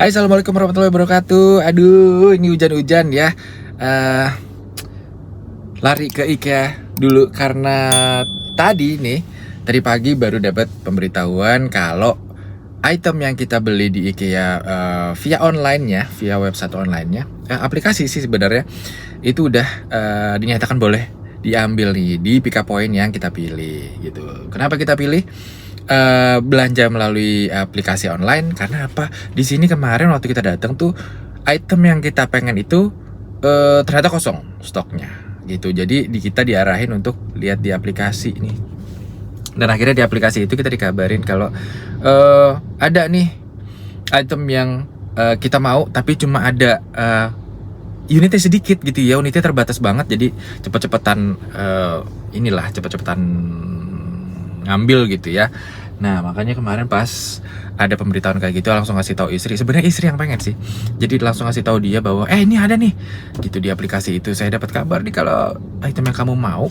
Hai, assalamualaikum warahmatullahi wabarakatuh. Aduh, ini hujan-hujan ya. Eh, Lari ke IKEA dulu karena tadi pagi baru dapat pemberitahuan kalau item yang kita beli di IKEA via online ya, via website online-nya, aplikasi sih sebenarnya, itu udah dinyatakan boleh diambil nih di pick up point yang kita pilih gitu. Kenapa kita pilih belanja melalui aplikasi online? Karena apa? Di sini kemarin waktu kita datang tuh item yang kita pengen itu ternyata kosong stoknya gitu. Jadi kita diarahin untuk lihat di aplikasi nih. Dan akhirnya di aplikasi itu kita dikabarin kalau ada nih item yang kita mau tapi cuma ada unitnya sedikit gitu ya, unitnya terbatas banget. Jadi cepet-cepetan cepet-cepetan ngambil gitu ya. Nah, makanya kemarin pas ada pemberitahuan kayak gitu langsung ngasih tahu istri. Sebenarnya istri yang pengen sih. Jadi langsung ngasih tahu dia bahwa ini ada nih. Gitu di aplikasi itu saya dapat kabar nih kalau item yang kamu mau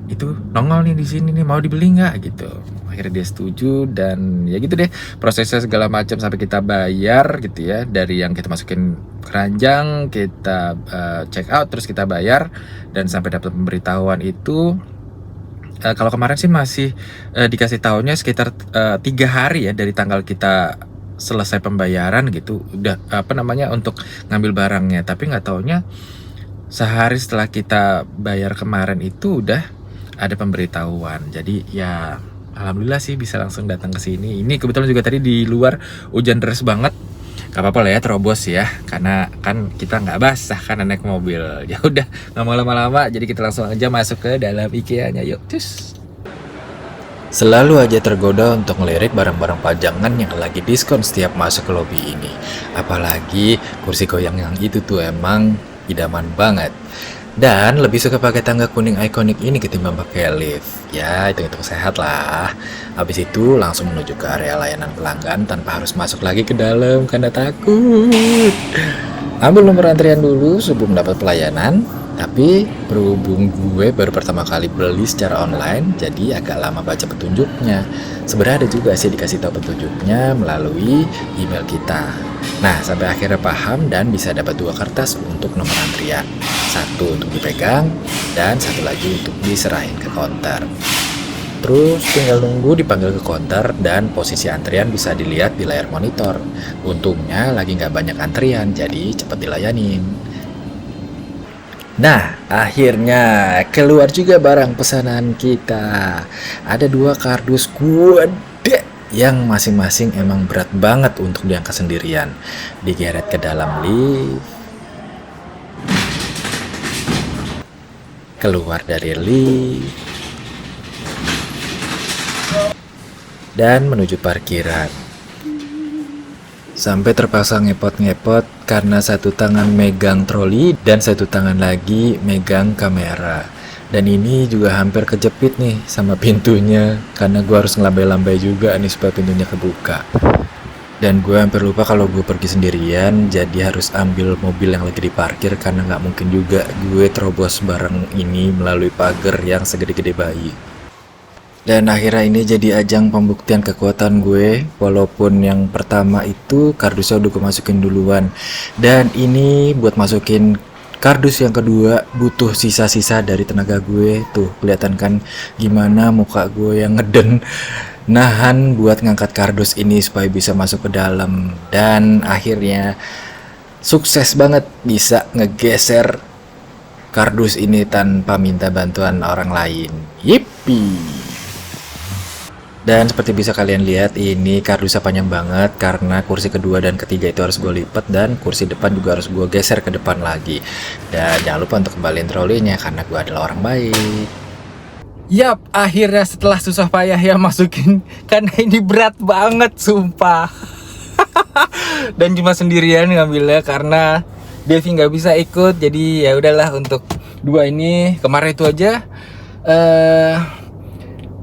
itu nongol nih di sini nih, mau dibeli nggak gitu. Akhirnya dia setuju dan ya gitu deh prosesnya segala macam sampai kita bayar gitu ya. Dari yang kita masukin keranjang, kita check out, terus kita bayar dan sampai dapat pemberitahuan itu. Kalau kemarin sih masih dikasih tahunya sekitar 3 hari ya dari tanggal kita selesai pembayaran gitu, udah untuk ngambil barangnya. Tapi nggak taunya sehari setelah kita bayar kemarin itu udah ada pemberitahuan. Jadi ya alhamdulillah sih bisa langsung datang ke sini. Ini kebetulan juga tadi di luar hujan deras banget. Gak apa-apa lah ya, terobos ya, karena kan kita nggak basah karena naik mobil. Ya udah, nggak mau lama-lama, jadi kita langsung aja masuk ke dalam IKEA-nya. Yuk, cus. Selalu aja tergoda untuk ngelirik barang-barang pajangan yang lagi diskon setiap masuk ke lobi ini. Apalagi kursi goyang yang itu tuh emang idaman banget. Dan lebih suka pakai tangga kuning ikonik ini ketimbang pakai lift. Ya, hitung-hitung sehat lah. Habis itu langsung menuju ke area layanan pelanggan tanpa harus masuk lagi ke dalam karena takut. Ambil nomor antrian dulu sebelum dapat pelayanan. Tapi berhubung gue baru pertama kali beli secara online, jadi agak lama baca petunjuknya. Sebenarnya ada juga sih dikasih tahu petunjuknya melalui email kita. Nah, sampai akhirnya paham dan bisa dapat 2 kertas untuk nomor antrian. Satu untuk dipegang dan satu lagi untuk diserahin ke counter. Terus tinggal nunggu dipanggil ke counter dan posisi antrian bisa dilihat di layar monitor. Untungnya lagi nggak banyak antrian, jadi cepat dilayanin. Nah, akhirnya keluar juga barang pesanan kita. Ada 2 kardus gede yang masing-masing emang berat banget untuk diangkat sendirian. Digeret ke dalam lift. Keluar dari lift. Dan menuju parkiran. Sampai terpaksa ngepot-ngepot karena satu tangan megang troli dan satu tangan lagi megang kamera. Dan ini juga hampir kejepit nih sama pintunya karena gue harus ngelambai-lambai juga nih supaya pintunya kebuka. Dan gue hampir lupa kalau gue pergi sendirian, jadi harus ambil mobil yang lagi diparkir karena nggak mungkin juga gue terobos barang ini melalui pagar yang segede-gede bayi. Dan akhirnya ini jadi ajang pembuktian kekuatan gue. Walaupun yang pertama itu kardusnya udah gue masukin duluan, dan ini buat masukin kardus yang kedua butuh sisa-sisa dari tenaga gue. Tuh kelihatan kan gimana muka gue yang ngeden nahan buat ngangkat kardus ini supaya bisa masuk ke dalam. Dan akhirnya sukses banget bisa ngegeser kardus ini tanpa minta bantuan orang lain. Yippee. Dan seperti bisa kalian lihat, ini kardusnya panjang banget karena kursi kedua dan ketiga itu harus gue lipat dan kursi depan juga harus gue geser ke depan lagi. Dan jangan lupa untuk kembaliin trolinya karena gue adalah orang baik. Yap, akhirnya setelah susah payah ya masukin karena ini berat banget sumpah. Dan cuma sendirian ngambilnya karena Devi nggak bisa ikut, jadi ya udahlah untuk 2 ini. Kemarin itu aja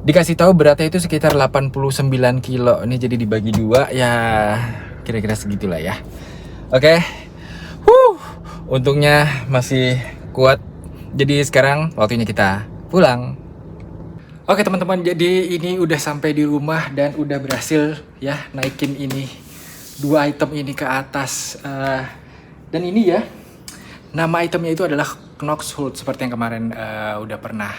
dikasih tahu beratnya itu sekitar 89 kilo. Ini jadi dibagi 2 ya, kira-kira segitulah ya. Oke. Untungnya masih kuat. Jadi sekarang waktunya kita pulang. Oke teman-teman, jadi ini udah sampai di rumah dan udah berhasil ya naikin ini dua item ini ke atas. Dan ini ya, nama itemnya itu adalah Knox-Holt, seperti yang kemarin udah pernah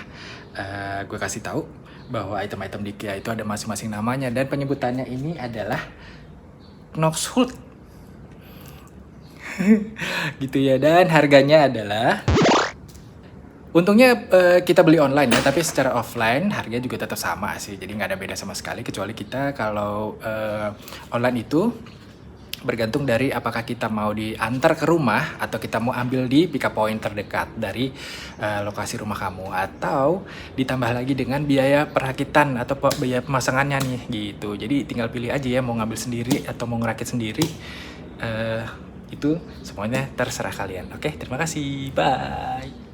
gue kasih tahu bahwa item-item di IKEA itu ada masing-masing namanya, dan penyebutannya ini adalah Knox-Holt. Gitu ya, dan harganya adalah, untungnya kita beli online ya, tapi secara offline harganya juga tetap sama sih, jadi nggak ada beda sama sekali, kecuali kita kalau online itu bergantung dari apakah kita mau diantar ke rumah atau kita mau ambil di pick up point terdekat dari lokasi rumah kamu, atau ditambah lagi dengan biaya perakitan atau biaya pemasangannya nih gitu. Jadi tinggal pilih aja ya, mau ngambil sendiri atau mau ngerakit sendiri. Itu semuanya terserah kalian. Oke, terima kasih. Bye.